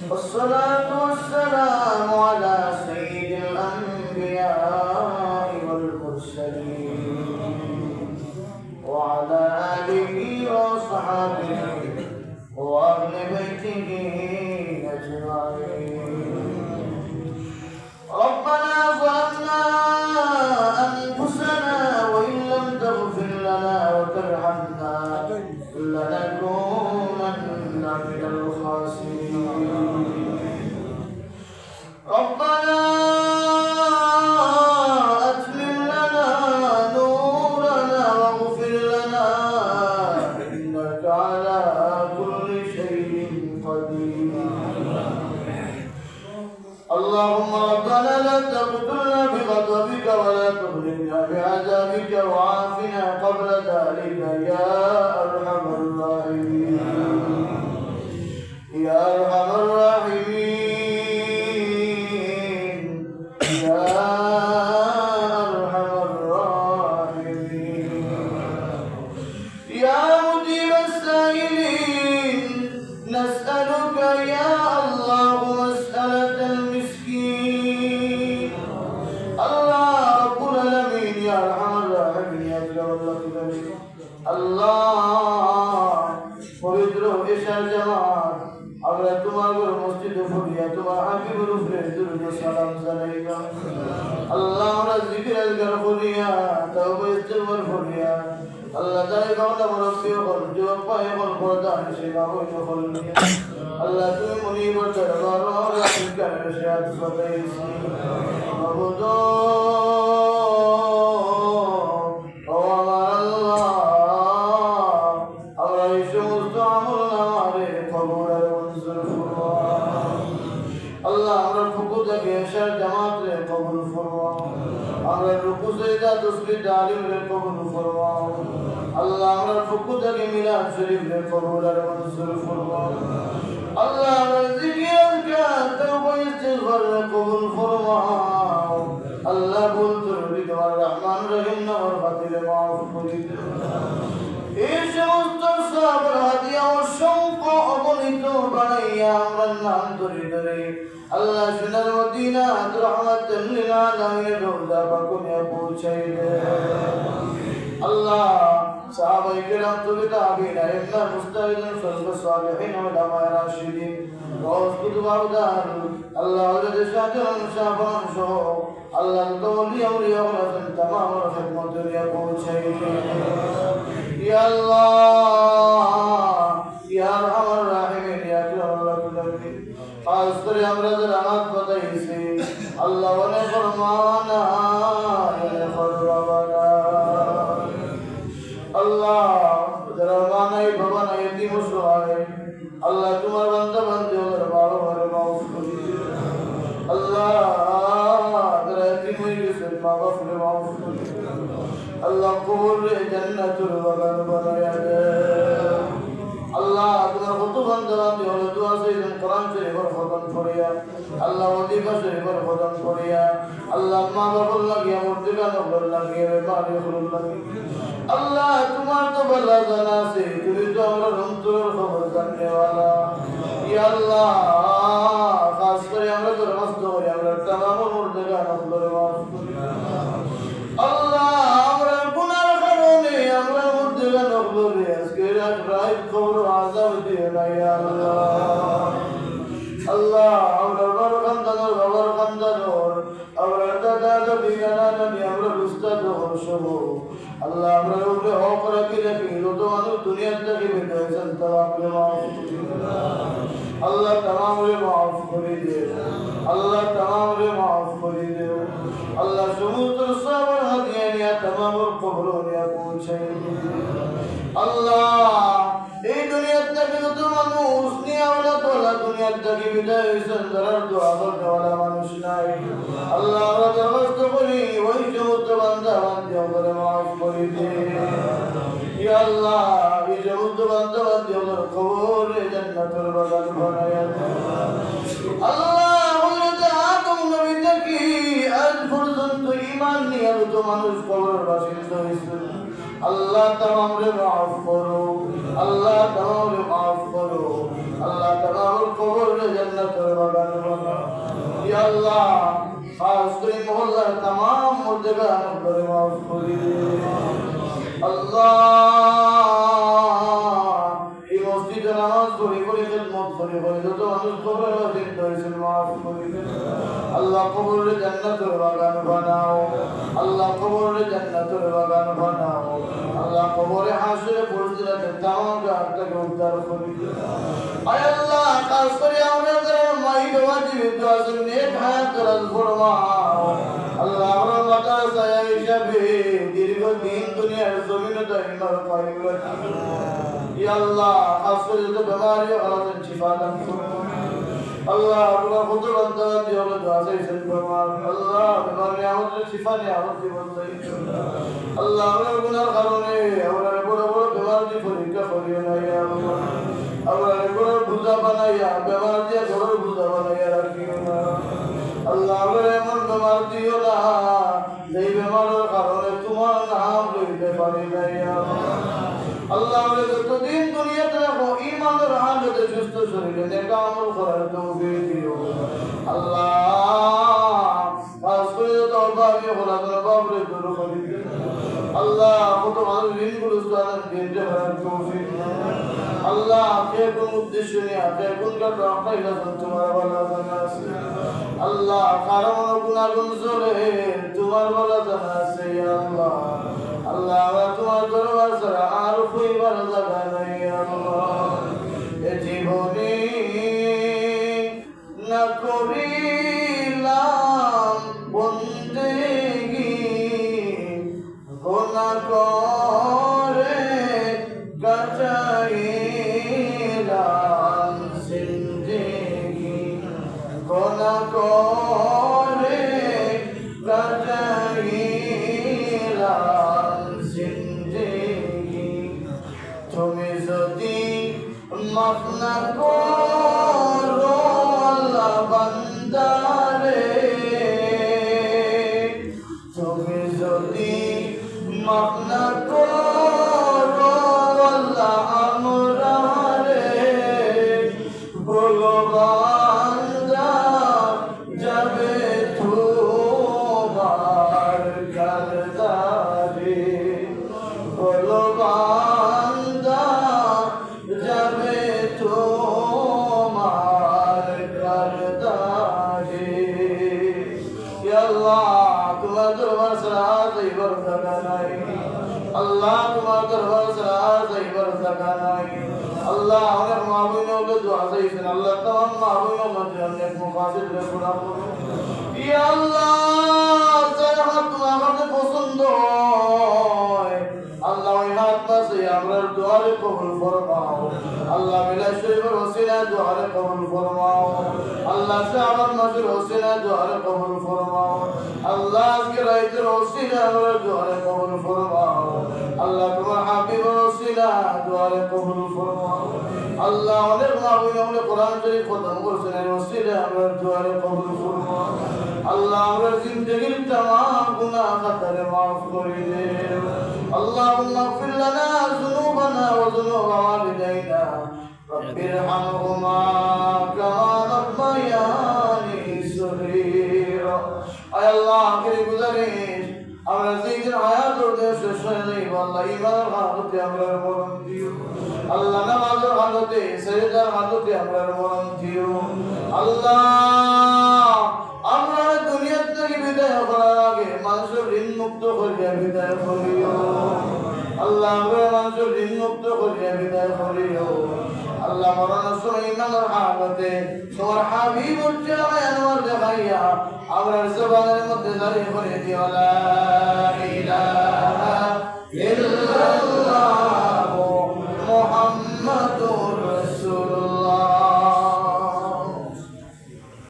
والصلاة والسلام على سيد الأنبياء والمرسلين وعلى آله وصحبه وأهل بيته أجمعين. ربنا ظلمنا أنفسنا وإن لم تغفر لنا وترحمنا لنكونن من الخاسرين. ربنا أتمم لنا نورنا واغفر لنا إنك على كل شيء قدير. اللهم ربنا لا تقتلنا بغضبك ولا تهلكنا بعذابك وعافنا قبل ذلك يا أرحم الراحمين يا أرحم الراحمين يا أرحم الراحمين يا مجيب السائلين. نسألك يا الله مسألة المسكين. الله رب العالمين يا أرحم الراحمين يا أكرم الأكرمين. الله পবিত্র এশার জামাত আমরা তোমার মসজিদে ফুরিয়া তোমার হাবিবের উপরে দুরূদ সালাম জানাইলাম। আল্লাহ আমরা জিকির আজকার ফুরিয়া তাওবা ইস্তিগফার ফুরিয়া আল্লাহ তাআলা গাওলা মুরব্বি হল যুবক ভাই হল পর্দা সেবা হইল হল আল্লাহ তুমি মুনিবর দরবার রাখিল করে শাহাদ ফতাইছি মাবুদ ও আল্লাহ আমরা এই সমস্ত আমল নামারে কবুল আর মঞ্জুর ফরমাও। আল্লাহ আমরা রুকু থেকে এশার জামাত রে কবুল ফরমাও। আমরা রুকু সিজদা তাসবিহ তালিম রে কবুল ফরমাও। আল্লাহ আমরা রুকু থেকে মিলাদ শরীফ রে কবুল আর মঞ্জুর ফরমাও। আল্লাহ আমরা জিকির আজকার তাওবা ইস্তিগফার রে কবুল ফরমাও। আল্লাহ বলতে রবি তোমার রহমান রহিম নামের খাতিরে মাফ করে দিও। এই সমস্ত সওয়াবের হাদিয়া অসংখ্য অগণিত বানাইয়া আমরা নাম ধরে ধরে আল্লাহ সোনার মদিনা রহমাতুল লিল আলামিন রওজা পাকুনে পৌঁছাই দে। আল্লাহ সাহাবায়ে কেরাম তাবিঈন আইম্মা মুস্তাহিদিন সালফুস সালিহিন উলামায়ে রাশিদিন গাউস কুতুব আউদার আল্লাহ হযরত শাহজালাল শাহবান সহ আল্লাহ তাওলি আউলিয়া ওয়ালান तमाम খিদমত দুনিয়া পৌঁছাই দে। ইয়া আল্লাহ ইয়া আরহামার রাহিমিন ইয়া আকরামুল রাহিমিন। খাস করে আমরা যারা হাত বাঁধাইছি আল্লাহ ওয়ানে ফরমানা ইয়া ফরমানা আল্লাহ যারা মানাই বাবা নাই এতিম অসহায় আল্লাহ তোমার বান্দা বান্দি ওদের বাবা মারে মাফ করে দিও। আল্লাহ যারা এতিম হয়ে গেছে মা বাপরে মাফ করে দিও। আল্লাহ কবরে জান্নাতুল বাগান বানায়া দে। আল্লাহ তোমার কত বান্দা বান্দি হলো দোয়া চাইলেন কোরআন শরীফের খতম করিয়া আল্লাহ ওয়াজিফা শরীফের খতম করিয়া আল্লাহ মা বাবার লাগিয়া মুর্তিকা নবর লাগিয়া মারি হল লাগিয়া আল্লাহ তোমার তো বলা জানা আছে তুমি তো আমার অন্তরের খবর জাননেওয়ালা। ইয়া আল্লাহ খাস করে আমরা দরখাস্ত করি আমরা तमाम মুর্তিকা নবর মাফ করে আল্লাহ আমরা গুনার কারণে আমরা মুর্তিকা নবর আজকে রাত কবর আযাব দিও না ইয়া আল্লাহ। আল্লাহ আমরা বাবার কান্দানোর আমরা দাদা দাদি নানা নানি আমরা উস্তাদ হসব আল্লাহ আমরা উপরে হক রাখি রাখি যত মানুষ দুনিয়ার থেকে বের হয়েছেন তারা মাফ আল্লাহ তামামরে মাফ করে দে। আল্লাহ তামামরে মাফ করে দে। আল্লাহ সমস্ত সবার হাদিয়া নিয়ে তামামর কবর নিয়ে পৌঁছাই দে। আল্লাহ এই দুনিয়ার থেকে যত মানুষ নিয়াওয়ালা তোলা দুনিয়ার থেকে বিদায় হয়েছেন যারা দোয়া করতেওয়ালা মানুষ নাই আল্লাহ আমরা দরখাস্ত করি ওই সমস্ত বান্দা বান্দি করে মাফ করে দে। ইয়া আল্লাহ এই সমস্ত বান্দা বান্দি কবরে জান্নাতুল বাগান বানায়া দে। আল্লাহ হযরত আদম নবী থেকে আজ পর্যন্ত ঈমান নিয়ে যত মানুষ কবরের বাসিন্দা হয়েছে আল্লাহ তাআলা মাফ করো। আল্লাহ তামাম মাফ করো আল্লাহ তামাম কবর জান্নাতের বাগান বানাও ইয়া আল্লাহ খাস করে মহল্লার तमाम মুর্দেগান করে মাফ করে আল্লাহ এই মসজিদে নামাজ পড়ে পড়ে খিদমত করে পড়ে যত মানুষ কবরে অধীন হয়েছেন মাফ করে আল্লাহ কবরে জান্নাতের বাগান বানাও আল্লাহ কবরে জান্নাতের বাগান বানাও আল্লাহ কবরে হাসরে পড়ছিলাতে তামাম জাহান্নামকে উদ্ধার করে আয় আল্লাহ খাস করে আমরা যারা মাই বাবা জীবিত আছেন নেক হায়াত দরাজ ফরমাও আল্লাহ আমরা মাদ্রাসা হিসাবে দীর্ঘদিন দুনিয়ার জমিনে দাইমার কায়েম রাখি ইয়া আল্লাহ খাস করে যত বেমারি আলাদা শিফা দান করুন আল্লাহ আপনার কত বান্দা দিয়ে দোয়া চাইছেন ফরমান আল্লাহ বেমারি আমাদের শিফা নিয়ে আমার জীবন দাই আল্লাহ আমরা গুনার কারণে আমরা বড় বড় বেমারি পরীক্ষা করিও না ইয়া আল্লাহ আমরা ঘরের বুঝা বানাইয়া বেমার দিয়ে ঘরের বুঝা বানাইয়া রাখিও না আল্লাহ আমরা এমন বেমার দিও না যেই বেমারের কারণে তোমার নাম লইতে পারি না ইয়া আল্লাহ আমরা যতদিন দুনিয়াতে রাখো ঈমানের হালতে সুস্থ শরীরে নেক আমল করার তৌফিক দিও আল্লাহ খাস করে তওবা দিয়ে খোলার বাবরে দূর করে দিও আল্লাহ কত মানুষ ঋণগুলো তাদের দিনতে করার তৌফিক আল্লাহ কে কোন উদ্দেশ্য নিয়ে কে কোন কাটা আকাইলা তোমার ভালো জানা আছে আল্লাহ কারণ গুনাহগুন চলে তোমার ভালো জানা আছে আল্লাহ আল্লাহ আমরা তোমার দরবার ছাড়া আর কইবার জায়গা নাই আল্লাহ এ জীবনে না করিলাম বন্দেগি গুনাহ করে গাজাইলাম জিন্দেগি গুনাহ করে গাজাইলাম জিন্দেগি তুমি যদি মাফ না করো আল্লাহ বান্দারে তুমি যদি মাফ না করো আল্লাহ আমরারে বলো বান্দা যাবে তোমার কারদারে বলো বান্দা যাবে তোমার কারদারে ইয়া আল্লাহ তোমার দরবার ছাড়া যাইবার জায়গা নাই আল্লাহ তোমার দরবার ছাড়া যাইবার জায়গা নাই আল্লাহ অনেক মাহবুবকে দোয়া চাইছেন আল্লাহ তামাম মাহবুবের জন্য মুকাসিদ রে পুরা করুন ইয়া আল্লাহ যার হাত তোমার কাছে পছন্দ হয় আল্লাহ ওই হাত পাশে আমরা দোয়ারে কবুল ফরমাও আল্লাহ মিলাদ শরীফের ওসিলায় দোয়ারে কবুল ফরমাও আল্লাহ শাবান মাসের ওসিলায় দোয়ারে কবুল ফরমাও আল্লাহ আজকে রাতের ওসিলায় আমরা দোয়ারে কবুল ফরমাও আল্লাহ তোমার হাবিবের ওসিলায় দোয়ারে কবুল ফরমাও আল্লাহ অনেক মাহবুব আমরা কোরআন শরীফ খতম করেছেন এই ওসিলায় আমরা দোয়ারে কবুল ফরমাও আল্লাহ আমরা জিন্দেগির तमाम গুনাহ খাতারে maaf করে দেন اللهم اغفر لنا ذنوبنا وذنوب والدينا رب ارحمهما كما ربياني صغيرا اي الله আখেরি গুজারিশ আমরা যেদিন হায়াত করতে শেষ হয়ে যাইব আল্লাহ ঈমানের হালতে আমরা মরণ দিও আল্লাহ নামাজের হালতে সেজদার হালতে আমরা মরণ দিও আল্লাহ আমরা দুনিয়া থেকে বিদায় করার আগে মানুষের ঋণ মুক্ত করিয়া বিদায় করিও আল্লাহ আমরা মানুষের ঋণ মুক্ত করিয়া বিদায় করিও আল্লাহ মরণের সময় ইমানের হালতে তোমার হাবিবুর চেহারা আনোয়ার দেখাইয়া আমরা জবানের মধ্যে দাঁড়িয়ে করে দিও লা ইলাহা